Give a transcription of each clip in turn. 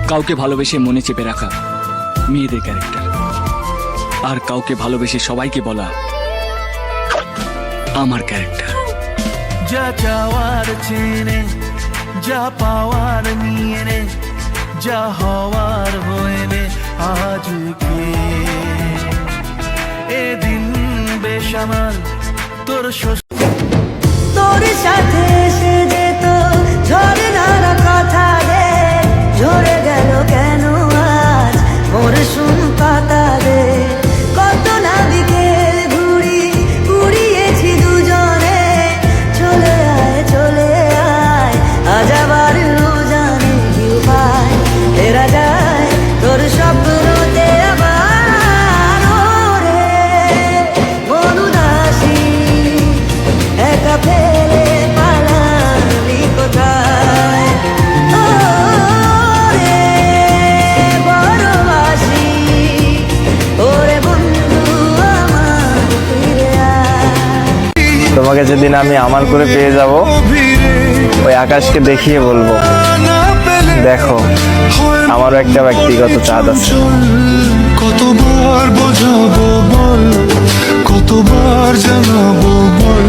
কাউকে ভালোবেসে মনে চেপে রাখা মেয়েদের ক্যারেক্টার, আর কাউকে ভালোবেসে সবাইকে বলা আমার ক্যারেক্টার। যা চাওয়ার চেনে, যা পাওয়ার নিয়ে নে, যা হওয়ার হয়ে নে আজকে। এদিন বেসামাল তোর তোর সাথে এসে যেত ঝরনার কথা রে, ঝরে গেল কেন আজ মরশুম পাতা রে। কত না বিকেল ঘুরি ঘুরিয়েছি দুজনে, চলে আয় আজ আবার জানি কি উপায় ফেরা যায় তোর স্বপ্নতে আবার। ওরে মনুদাসী একা ফেলে পালালি কোথায়, ওরে বড়বাসি ওরে বন্ধু আমার ফিরে আয়। তোমাকে যেদিন আমি আমার করে পেয়ে যাব, ওই আকাশকে দেখিয়ে বলবো, দেখো আমারও একটা ব্যক্তিগত চাঁদ আছে। কতবার বোঝাবো বল, কতবার জানাবো বল।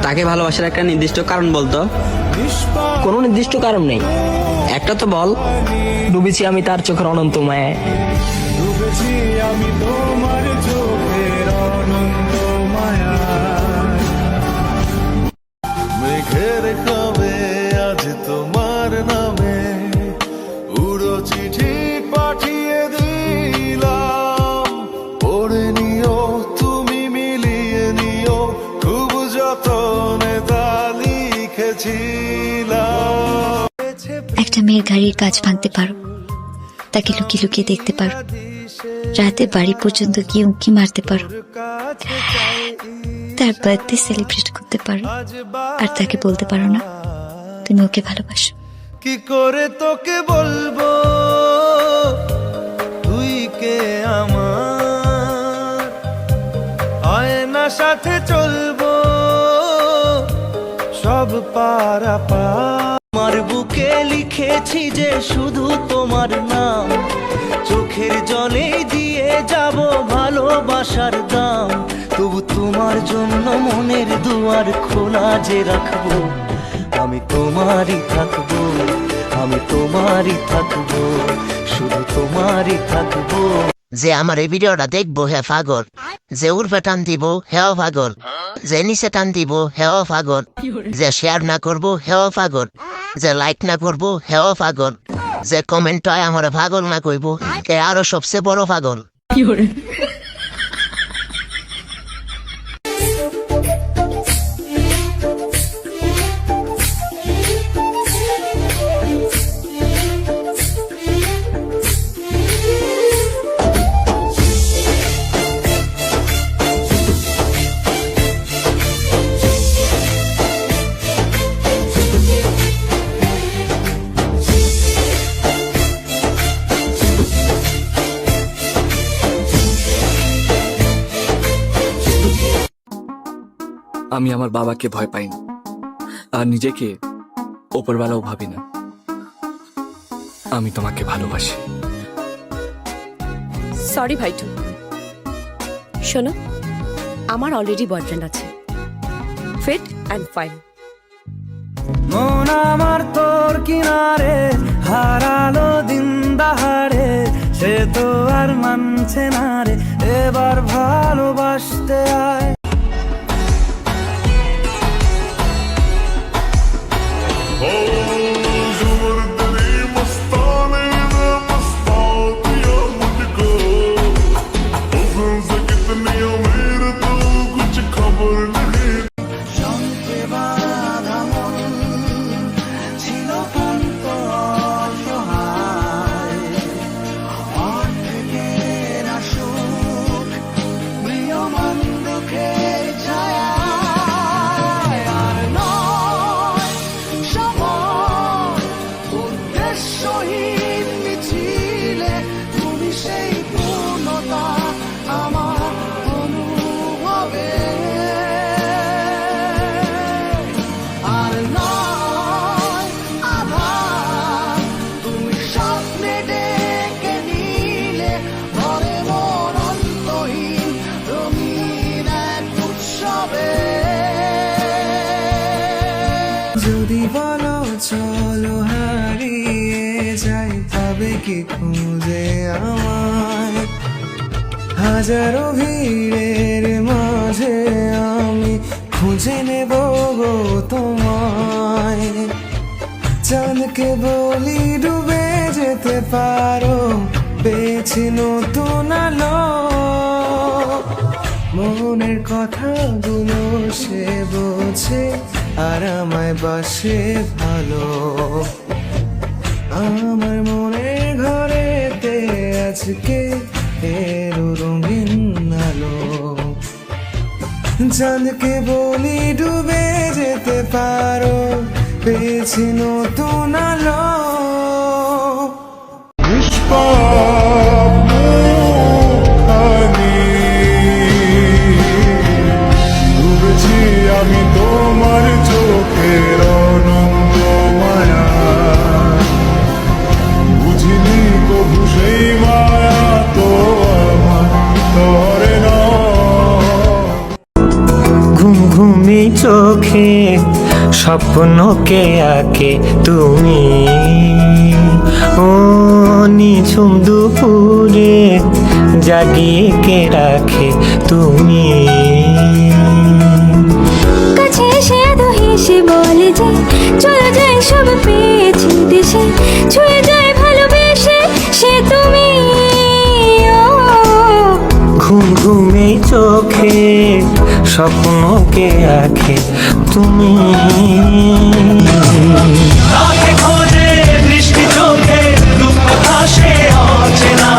তাকে ভালোবাসার একটা নির্দিষ্ট কারণ বলতো। কোনো নির্দিষ্ট কারণ নেই, একটা তো বল। ডুবেছি আমি তার চোখের অনন্ত মায়ায়। ডুবেছি আমি তোমার চোখের অনন্ত মায়ায়। মেঘের কবে আজ তোমার নামে উড়ো চিঠি পাঠিয়ে দিলাম, পড়ে নিও তুমি মিলিয়ে নিও, খুব যতনে তা লিখেছিলাম। একটা মেয়ের গাড়ির কাজ ভাঙতে পারো, তাকে লুকিয়ে লুকিয়ে দেখতে পারো, রাতে বাড়ি পর্যন্ত গিয়ে উঁকি মারতে পারো, তার বার্থডে সেলিব্রেট করতে পারো, আর তাকে বলতে পারো না তুমি ওকে ভালোবাসো। কি করে তোকে বলবো তুই কে আমার, আয়না সাথে চলবো সব পারা পা। আমার বুকে লিখেছি যে শুধু তোমার নাম, চোখের জলে দিয়ে যাব ভালোবাসার দাম। তবু তোমার জন্য মনের দুয়ার খোলা যে রাখবো, আমি তোমারই থাকবো, আমি তোমারই থাকবো, শুধু তোমারই থাকবো। যে আমার এই ভিডিওটা দেখবো হে পাগল, যে উর্ফে টান দিব হেও পাগল, যে নিচে টান দিব হেও পাগল, যে শেয়ার না করবো হেও পাগল, যে লাইক না করবো হেও পাগল, যে কমেন্ট হয় আমার পাগল না কইবো কে আরো সবচেয়ে বড় পাগল। আমি আমার বাবাকে ভয় পাই না, আর নিজেকে ওপরওয়ালাও ভাবি না। আমি তোমাকে ভালোবাসি। সরি ভাইটু, শোনো, আমার অলরেডি বয়ফ্রেন্ড আছে, ফিট অ্যান্ড ফাইন। মন আমার তোর কিনারে হারালো দিন দাহাড়ে, সে তো আর মানছে না রে, এবার ভালোবাসতে আয়। বলো চলো হারিয়ে যাই, তবে কি খুঁজে আমায় হাজারো ভিড়ের মাঝে আমি খুঁজে নেব গো তোমায়। চাঁদকে বলি ডুবে যেতে পারো, পেয়েছি নতুন আলো, মনের কথাগুলো সে বোঝে আর আমায় বাসে ভালো। আমার মনের ঘরেতে আজকে এলো রঙিন আলো। চাঁদকে বলি ডুবে যেতে পারো, পেয়েছি নতুন আলো। ডুবেছি আমি তোমার চোখের অনন্ত মায়া, বুঝিনি কবু সেই মায়া তো আমার ধরে না। ঘুম ঘুমি চোখে স্বপ্নকে আঁকে তুমি, ও নিঝুম দুপুরে জাগিয়ে কে রাখে তুমি। কাছে এসে এত হেসে বলে যে চলে যায় সব পেয়েছি দেশে, ছুঁয়ে যায় ভালোবেসে সে তুমি। ঘুম ঘুমে চোখে স্বপ্নকে আঁকে তুমি। খোঁজে বৃষ্টি চোখে দুঃখ ভাসে অচেনা,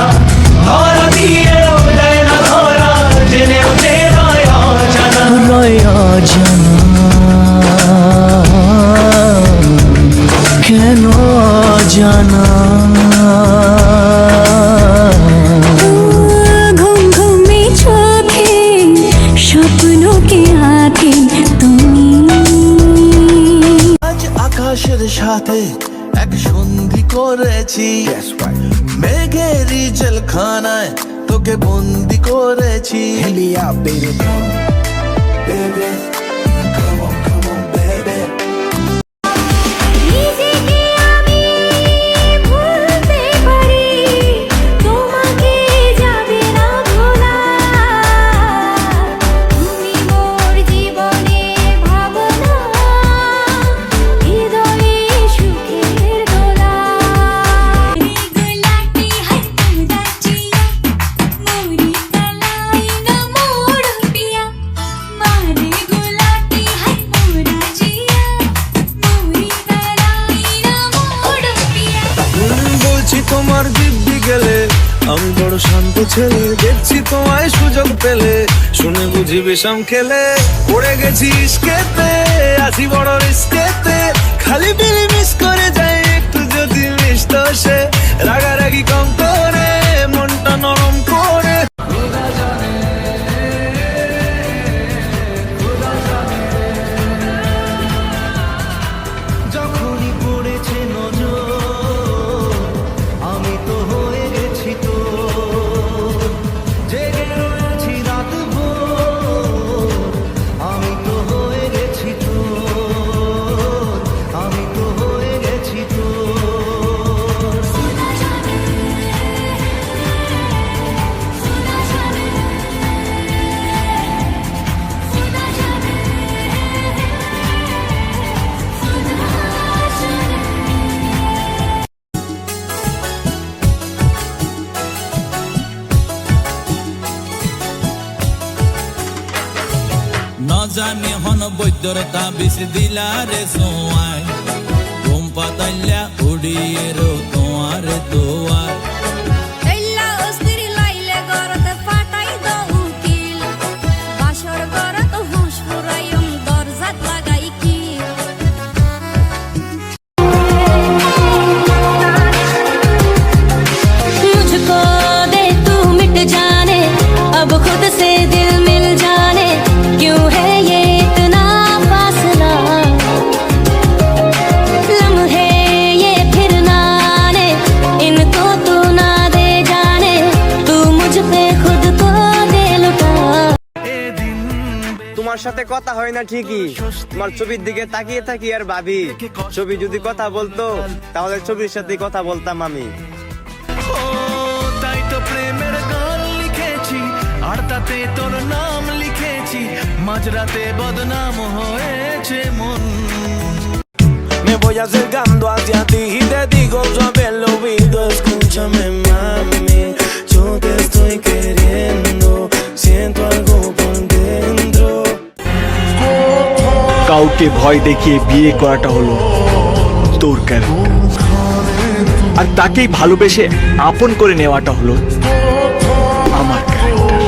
ধরা দিয়েও দেয় না ধরা, জেনেও যে রয় অজানা, রয় অজানা। কেন অজানা? ঘুম ঘুমে চোখে স্বপ্নকে আঁকে তুমি। আজ আকাশের সাথে এক সন্ধি করেছি, মেঘেরই জেলখানায় তোকে বন্দি করেছি। নিজেকে আমি ভুলতে পারি, তোমাকে যাবে না ভোলা। তুমি মোর জীবনে ভাবনা, হৃদয়ে সুখের দোলা। গোলাপি হাত মুদাচিয়া, মোরি কালাই না মোর পিয়া। মারে গোলাপি হাত মুদাচিয়া, মোরি কালাই না মোর পিয়া। বলছি তোমার দিব্যি গেলে আমি বড় শান্ত ছেলে, দেখছি তোমায় সুযোগ পেলে শুনে বুঝি বিষম খেলে। পড়ে গেছি ইস্কেতে, আছি বড় রিস্কেতে, খালি বিলি মিস করে যাই একটু যদি মিষ্ট সে। রাগারাগি কম করে মনটা নরম করে। যখনই পড়েছে নজর আমি তো হয়ে গেছি তো, জেগে রয়েছি রাত ভোর, আমি তো হয়ে গেছি তো, আমি তো হয়ে গেছি তো। নজানি হন বৈদ্যর তাবিজ দিলারে সোয়াই, ঘুম পাতাইলা উড়িয়ে রো তোমার দোয়ার। এল্লা অস্থির লাইলে গরতে ফাটাই দাও উকিল, বাসর গরত হুঁশ ফুরাইম দরজাত লাগাই কিল। मुझको दे तू मिट जाने, अब खुद से दिल मिल जाने, क्यों है ये इतना फासला। लम्हे ये फिर ना সাথে কথা হয় না ঠিকই, তোমার ছবির দিকে তাকিয়ে থাকি আর ভাবি, ছবি যদি কথা বলতো তাহলে ছবির সাথে কথা বলতাম আমি। ও তাই তো প্রেমের গান লিখেছি, আর তাতে তোর নাম লিখেছি, মাঝরাতে বদনাম হয়েছে মন। Me voy acercando hacia ti y te digo suave al oído, escúchame mami, yo te estoy queriendo, siento algo por dentro. কাউকে ভয় দেখিয়ে বিয়ে করাটা হলো তোর ক্যারেক্টার, আর তাকেই ভালোবেসে আপন করে নেওয়াটা হলো আমার ক্যারেক্টার।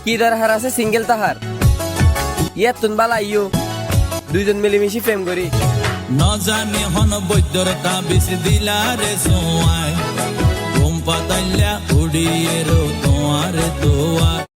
কি দরকার আছে সিঙ্গেল তাহার, ইয়া তুন বালা ইয়ো দুইজন মিলেমিশে প্রেম করি। ন জানি হন বৈদ্যর তাবিজ দিলা রে সোয়াই, ঘুম পাতাইলা উড়িয়ে রো তোমার দোয়ার।